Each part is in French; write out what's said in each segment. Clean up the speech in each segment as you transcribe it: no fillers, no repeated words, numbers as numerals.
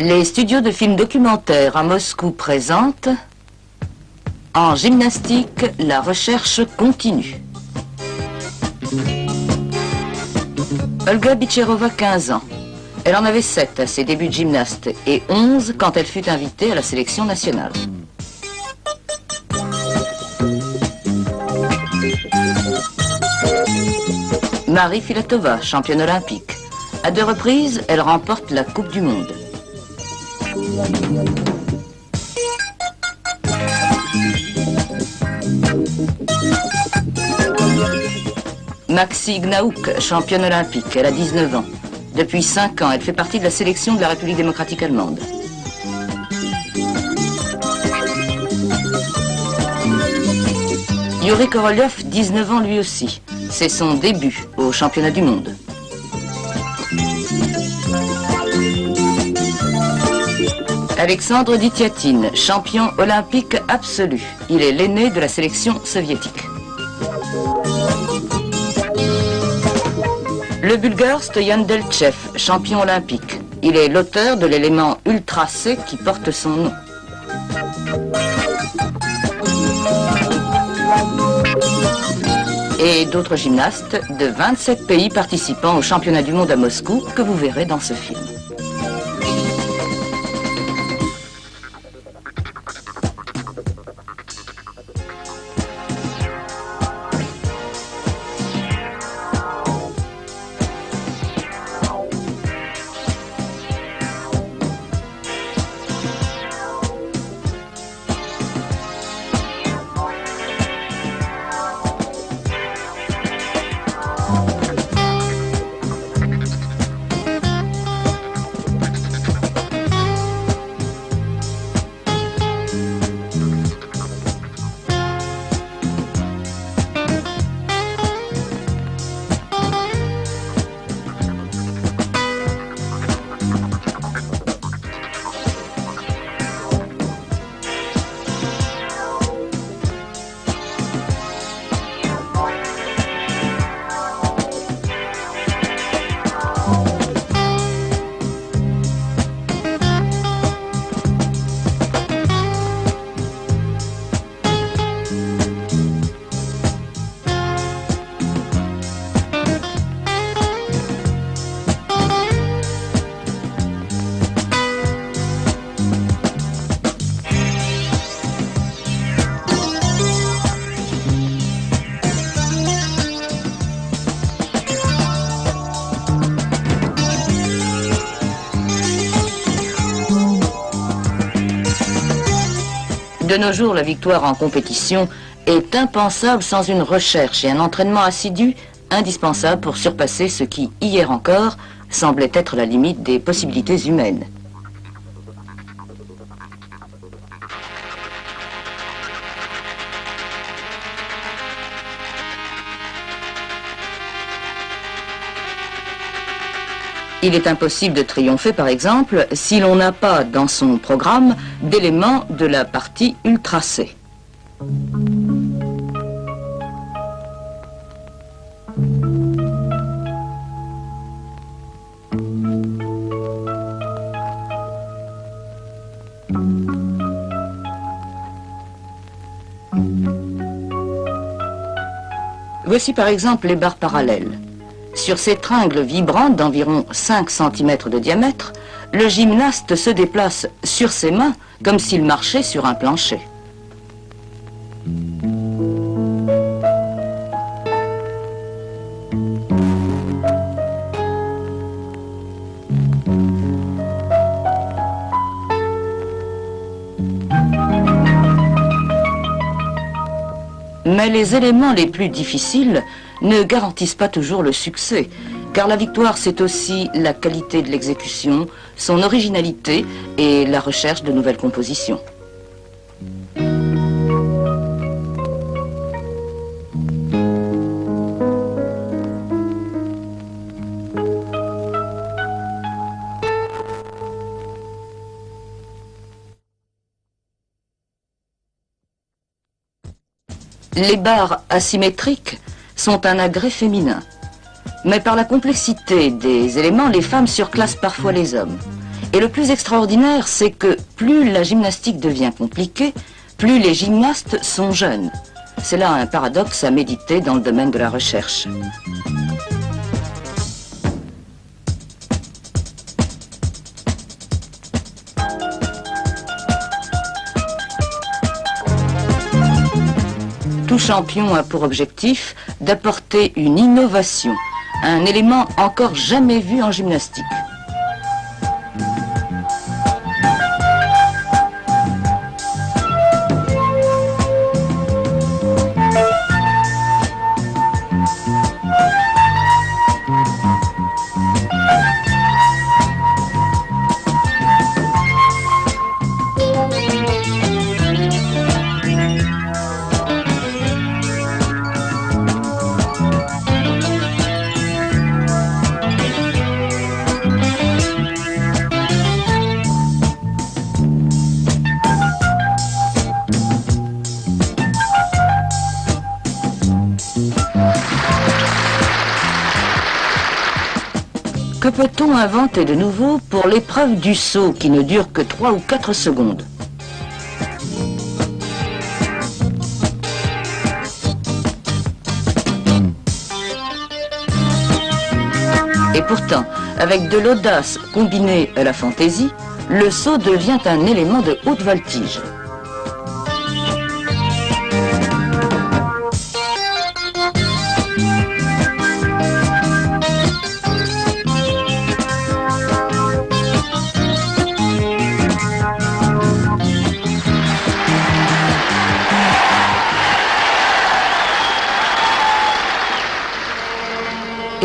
Les studios de films documentaires à Moscou présentent En gymnastique, la recherche continue. Olga Bitcherova, 15 ans. Elle en avait 7 à ses débuts de gymnaste et 11 quand elle fut invitée à la sélection nationale. Marie Filatova, championne olympique. À 2 reprises, elle remporte la Coupe du Monde. Maxi Gnaouk, championne olympique, elle a 19 ans. Depuis 5 ans, elle fait partie de la sélection de la République démocratique allemande. Yuri Korolev, 19 ans lui aussi. C'est son début au championnat du monde. Alexandre Dityatine, champion olympique absolu. Il est l'aîné de la sélection soviétique. Le Bulgare Stoyan Delchev, champion olympique. Il est l'auteur de l'élément ultra C qui porte son nom. Et d'autres gymnastes de 27 pays participant au championnat du monde à Moscou que vous verrez dans ce film. De nos jours, la victoire en compétition est impensable sans une recherche et un entraînement assidu indispensable pour surpasser ce qui, hier encore, semblait être la limite des possibilités humaines. Il est impossible de triompher, par exemple, si l'on n'a pas dans son programme d'éléments de la partie ultra C. Voici par exemple les barres parallèles. Sur ces tringles vibrantes d'environ 5 cm de diamètre, le gymnaste se déplace sur ses mains comme s'il marchait sur un plancher. Mais les éléments les plus difficiles ne garantissent pas toujours le succès, car la victoire, c'est aussi la qualité de l'exécution, son originalité et la recherche de nouvelles compositions. Les barres asymétriques sont un agrès féminin. Mais par la complexité des éléments, les femmes surclassent parfois les hommes. Et le plus extraordinaire, c'est que plus la gymnastique devient compliquée, plus les gymnastes sont jeunes. C'est là un paradoxe à méditer dans le domaine de la recherche. Tout champion a pour objectif d'apporter une innovation, un élément encore jamais vu en gymnastique. Que peut-on inventer de nouveau pour l'épreuve du saut qui ne dure que 3 ou 4 secondes? Et pourtant, avec de l'audace combinée à la fantaisie, le saut devient un élément de haute voltige.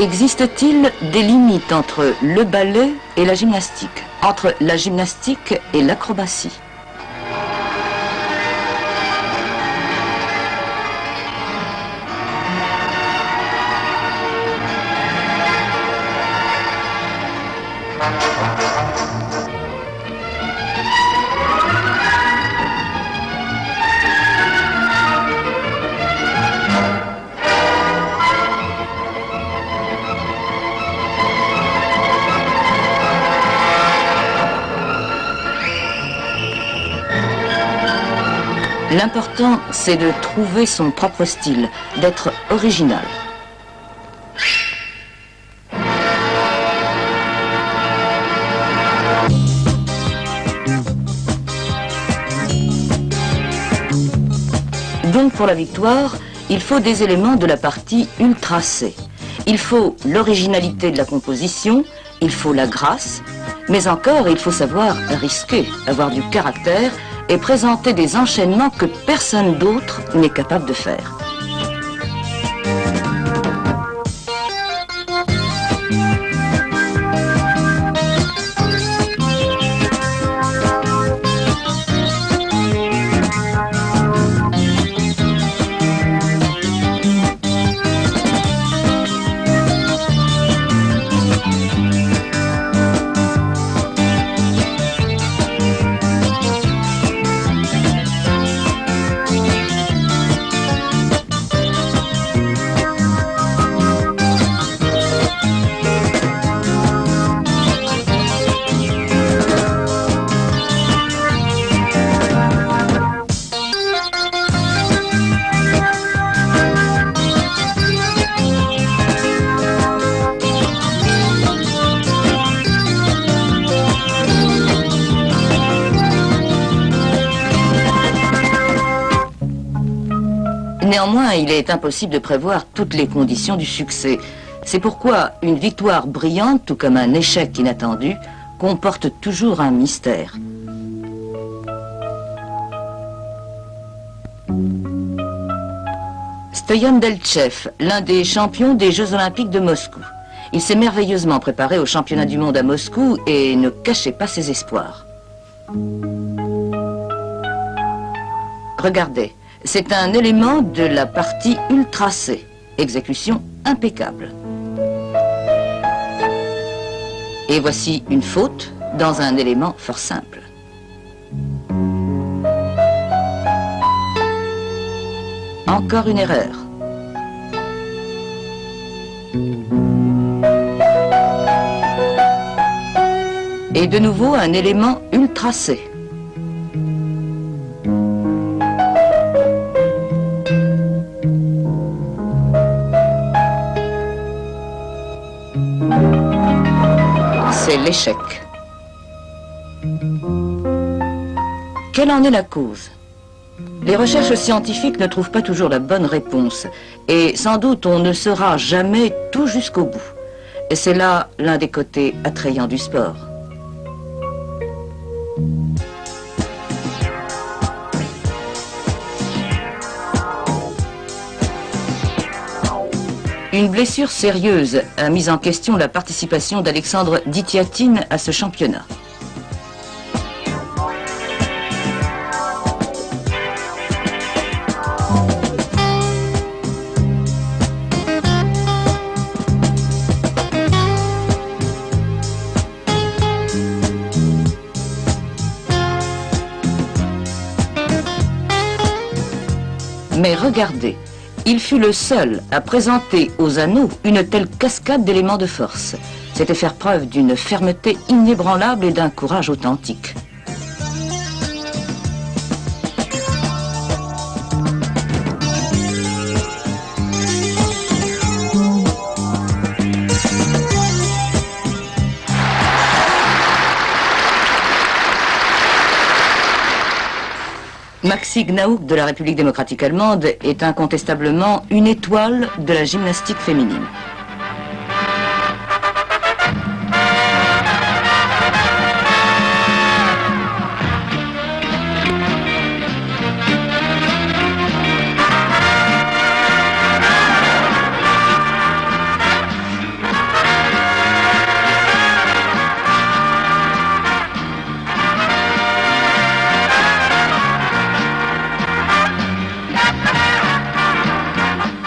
Existe-t-il des limites entre le ballet et la gymnastique, entre la gymnastique et l'acrobatie? L'important, c'est de trouver son propre style, d'être original. Donc pour la victoire, il faut des éléments de la partie ultra C. Il faut l'originalité de la composition, il faut la grâce, mais encore il faut savoir risquer, avoir du caractère et présenter des enchaînements que personne d'autre n'est capable de faire. Néanmoins, il est impossible de prévoir toutes les conditions du succès. C'est pourquoi une victoire brillante, tout comme un échec inattendu, comporte toujours un mystère. Stoyan Delchev, l'un des champions des Jeux Olympiques de Moscou. Il s'est merveilleusement préparé au championnat du monde à Moscou et ne cachait pas ses espoirs. Regardez. C'est un élément de la partie ultra C. Exécution impeccable. Et voici une faute dans un élément fort simple. Encore une erreur. Et de nouveau un élément ultra C. C'est l'échec. Quelle en est la cause? Les recherches scientifiques ne trouvent pas toujours la bonne réponse et sans doute on ne saura jamais tout jusqu'au bout. Et c'est là l'un des côtés attrayants du sport. Une blessure sérieuse a mis en question la participation d'Alexandre Dityatine à ce championnat. Mais regardez, il fut le seul à présenter aux anneaux une telle cascade d'éléments de force. C'était faire preuve d'une fermeté inébranlable et d'un courage authentique. Maxi Gnaouk de la République démocratique allemande est incontestablement une étoile de la gymnastique féminine.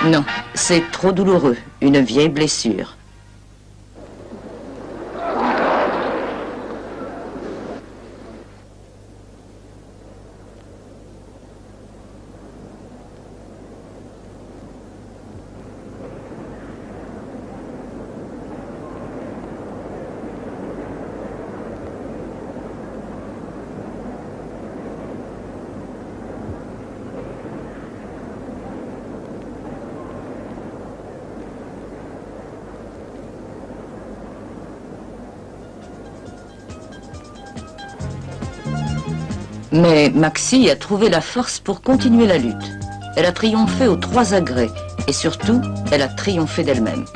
Non, c'est trop douloureux, une vieille blessure. Mais Maxi a trouvé la force pour continuer la lutte. Elle a triomphé aux 3 agrès et surtout, elle a triomphé d'elle-même.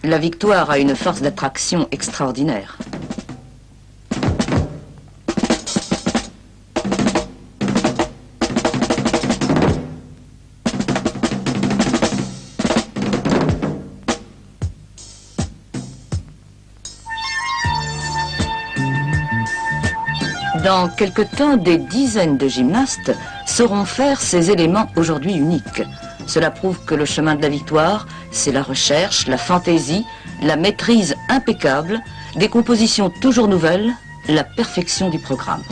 La victoire a une force d'attraction extraordinaire. Dans quelque temps, des dizaines de gymnastes sauront faire ces éléments aujourd'hui uniques. Cela prouve que le chemin de la victoire, c'est la recherche, la fantaisie, la maîtrise impeccable, des compositions toujours nouvelles, la perfection du programme.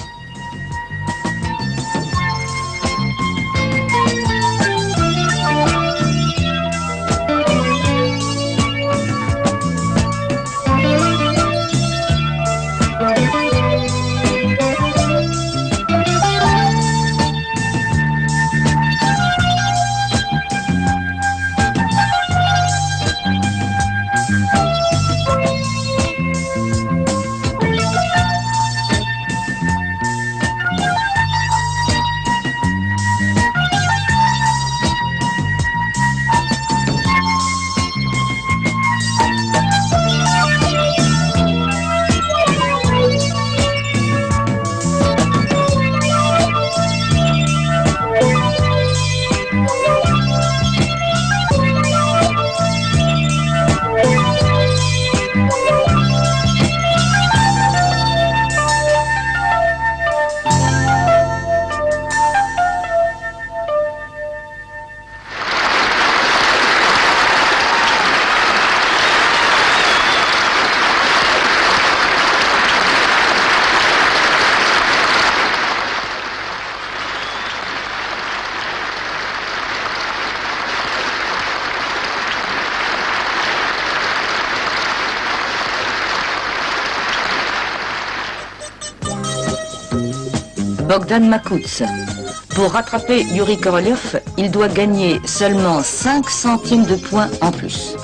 Bogdan Makuts. Pour rattraper Yuri Korolev, il doit gagner seulement 5 centièmes de point en plus.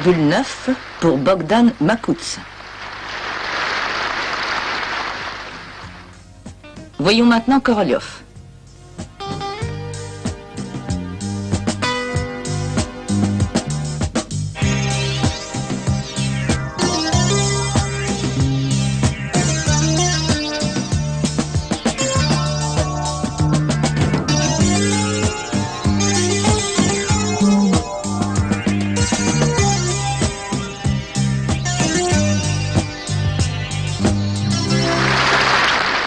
,9 pour Bogdan Makuts. Voyons maintenant Korolev.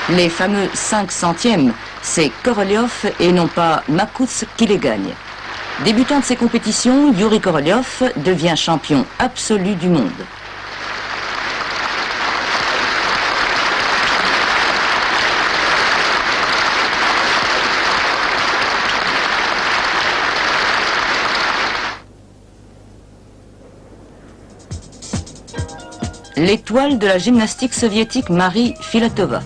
Les fameux 5 centièmes, c'est Korolev et non pas Makuts qui les gagne. Débutant de ces compétitions, Yuri Korolev devient champion absolu du monde. L'étoile de la gymnastique soviétique Marie Filatova.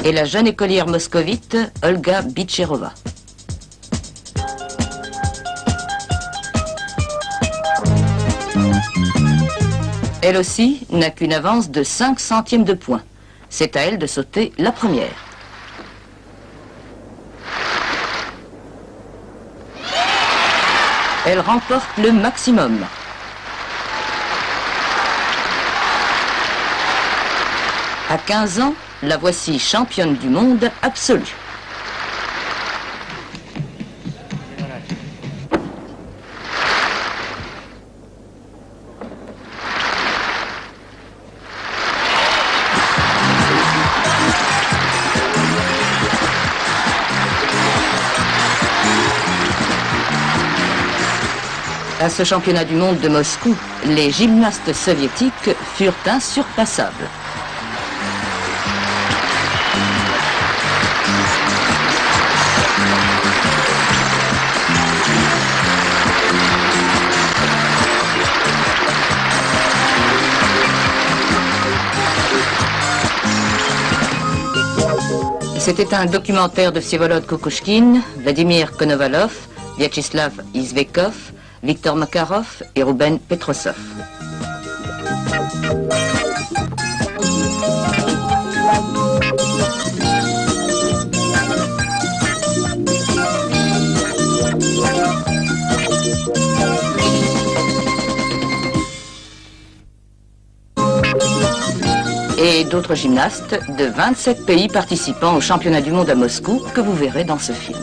Et la jeune écolière moscovite Olga Bitcherova. Elle aussi n'a qu'une avance de 5 centièmes de point. C'est à elle de sauter la première. Elle remporte le maximum. À 15 ans, la voici championne du monde absolue. À ce championnat du monde de Moscou, les gymnastes soviétiques furent insurpassables. C'était un documentaire de Vsevolod Kukushkin, Vladimir Konovalov, Vyacheslav Izvekov, Viktor Makarov et Rouben Petrosov. Et d'autres gymnastes de 27 pays participant au championnat du monde à Moscou que vous verrez dans ce film.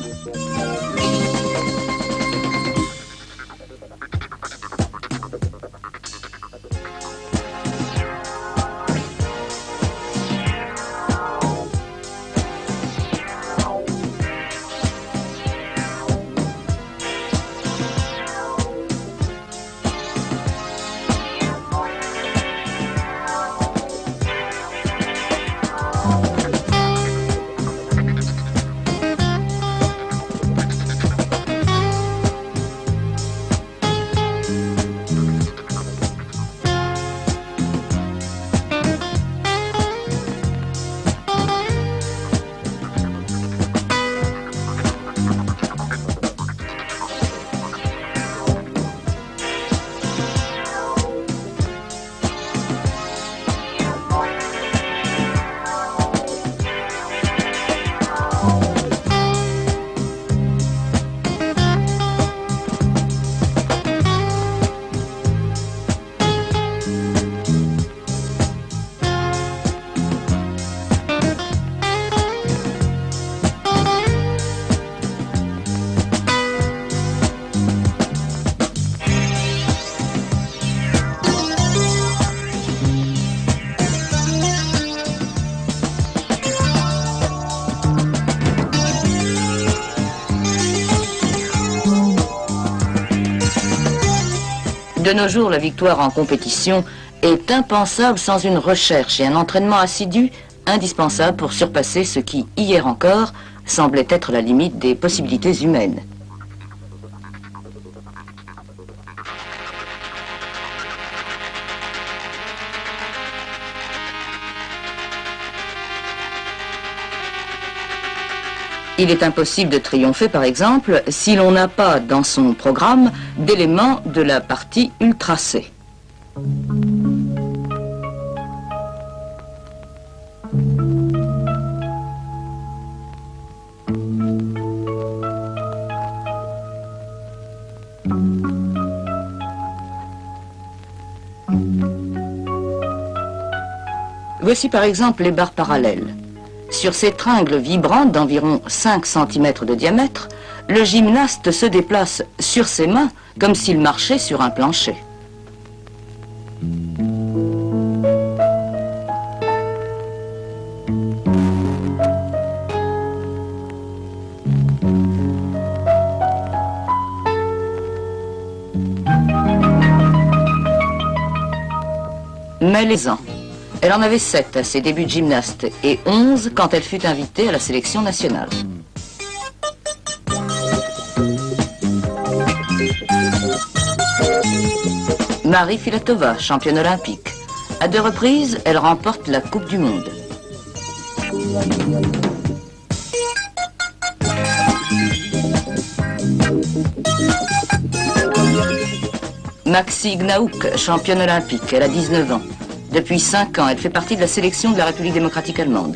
De nos jours, la victoire en compétition est impensable sans une recherche et un entraînement assidu indispensable pour surpasser ce qui, hier encore, semblait être la limite des possibilités humaines. Il est impossible de triompher, par exemple, si l'on n'a pas dans son programme d'éléments de la partie ultra C. Voici par exemple les barres parallèles. Sur ces tringles vibrantes d'environ 5 cm de diamètre, le gymnaste se déplace sur ses mains comme s'il marchait sur un plancher. Mêlez-en. Elle en avait 7 à ses débuts de gymnaste et 11 quand elle fut invitée à la sélection nationale. Marie Filatova, championne olympique. À 2 reprises, elle remporte la Coupe du Monde. Maxi Gnaouk, championne olympique. Elle a 19 ans. Depuis 5 ans, elle fait partie de la sélection de la République démocratique allemande.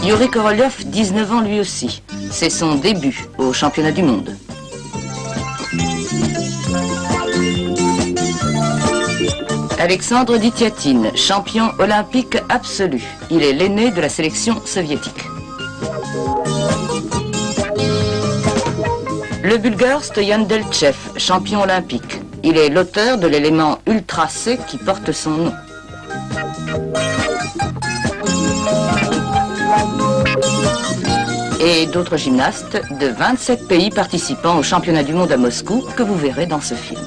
Yuri Korolev, 19 ans lui aussi. C'est son début au championnat du monde. Alexandre Dityatine, champion olympique absolu. Il est l'aîné de la sélection soviétique. Le Bulgare Stoyan Delchev, champion olympique. Il est l'auteur de l'élément ultra C qui porte son nom. Et d'autres gymnastes de 27 pays participant au championnat du monde à Moscou que vous verrez dans ce film.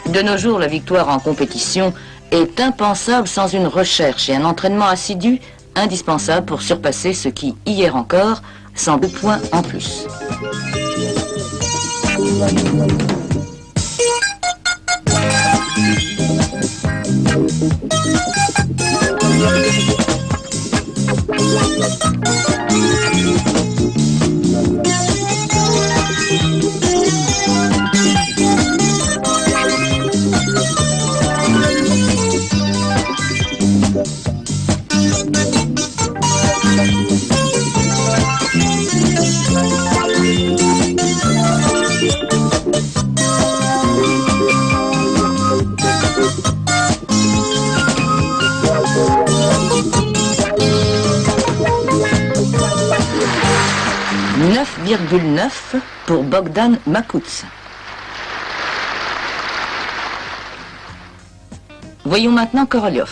De nos jours, la victoire en compétition est impensable sans une recherche et un entraînement assidu indispensable pour surpasser ce qui, hier encore, semble point en plus. 9,9 pour Bogdan Makouts. Voyons maintenant Korolev.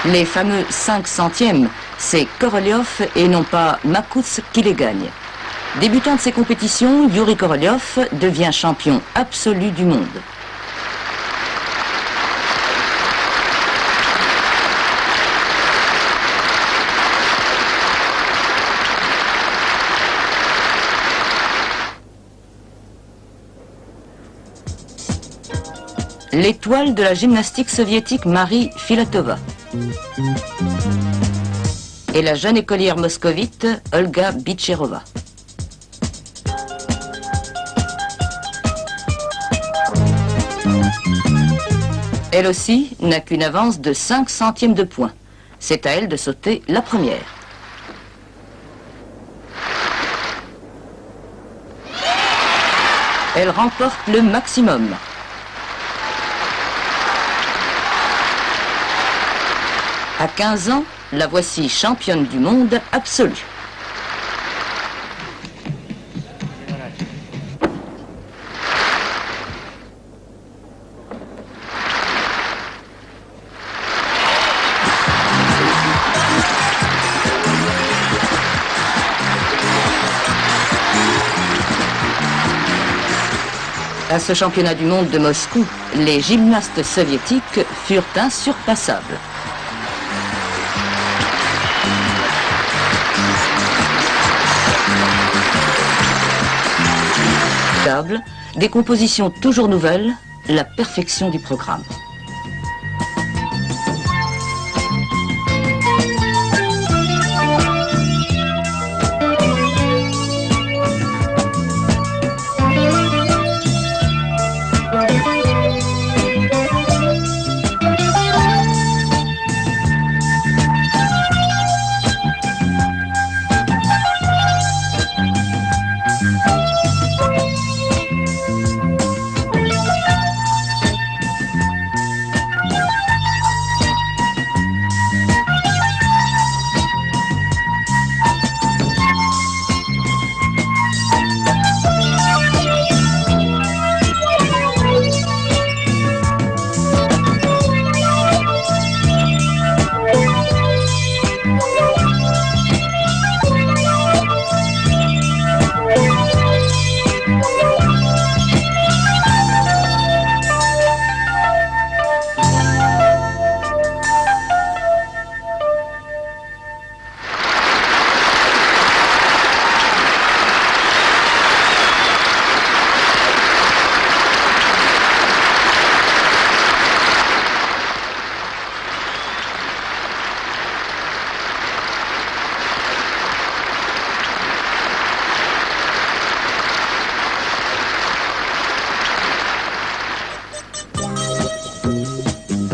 Les fameux 5 centièmes, c'est Korolev et non pas Makouts qui les gagne. Débutant de ces compétitions, Yuri Korolev devient champion absolu du monde. L'étoile de la gymnastique soviétique Marie Filatova. Et la jeune écolière moscovite Olga Bitcherova. Elle aussi n'a qu'une avance de 5 centièmes de point. C'est à elle de sauter la première. Elle remporte le maximum. À 15 ans, la voici championne du monde absolue. À ce championnat du monde de Moscou, les gymnastes soviétiques furent insurpassables. Des compositions toujours nouvelles, la perfection du programme.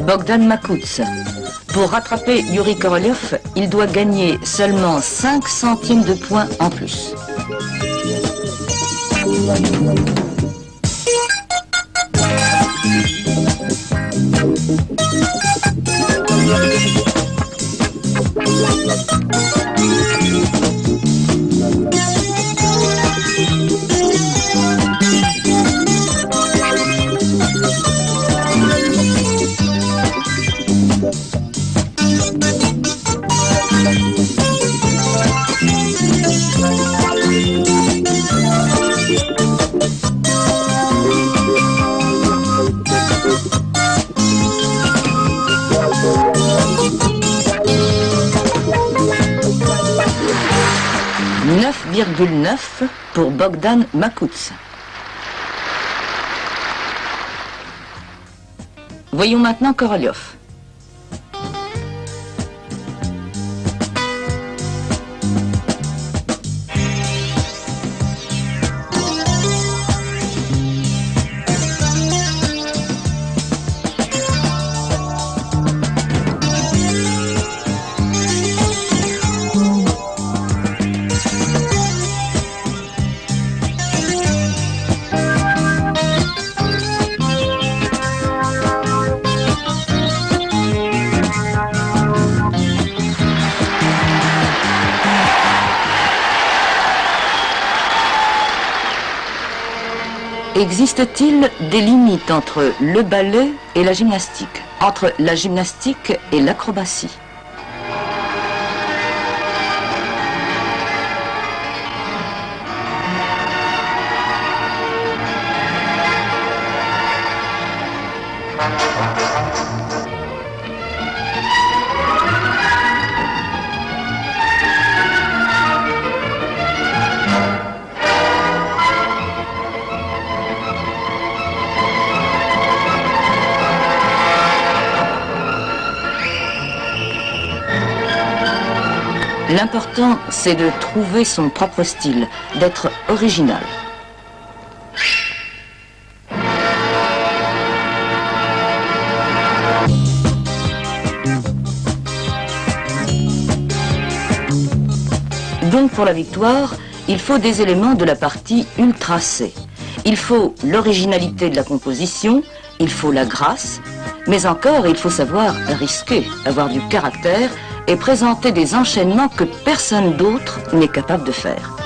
Bogdan Makouts. Pour rattraper Yuri Korolev, il doit gagner seulement 5 centièmes de point en plus. ,9 pour Bogdan Makouts. Voyons maintenant Korolev. Existe-t-il des limites entre le ballet et la gymnastique, entre la gymnastique et l'acrobatie? L'important, c'est de trouver son propre style, d'être original. Donc pour la victoire, il faut des éléments de la partie ultra C. Il faut l'originalité de la composition, il faut la grâce, mais encore il faut savoir risquer, avoir du caractère et présenter des enchaînements que personne d'autre n'est capable de faire.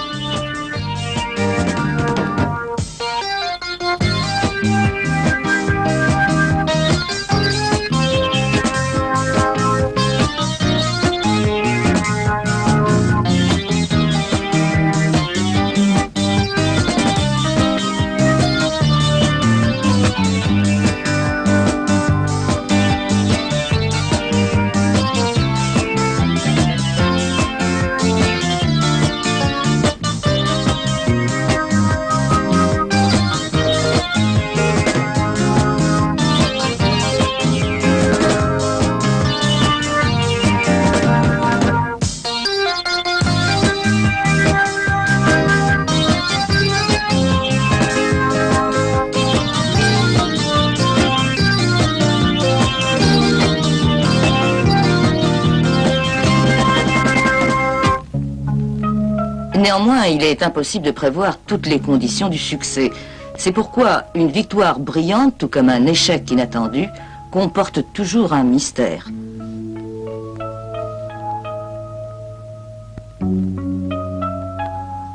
Néanmoins, il est impossible de prévoir toutes les conditions du succès. C'est pourquoi une victoire brillante, tout comme un échec inattendu, comporte toujours un mystère.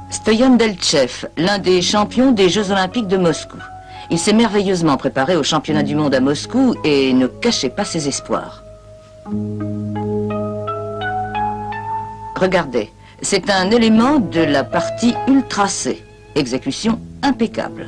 Stoyan Delchev, l'un des champions des Jeux Olympiques de Moscou. Il s'est merveilleusement préparé au championnat du monde à Moscou et ne cachait pas ses espoirs. Regardez. C'est un élément de la partie ultra C. Exécution impeccable.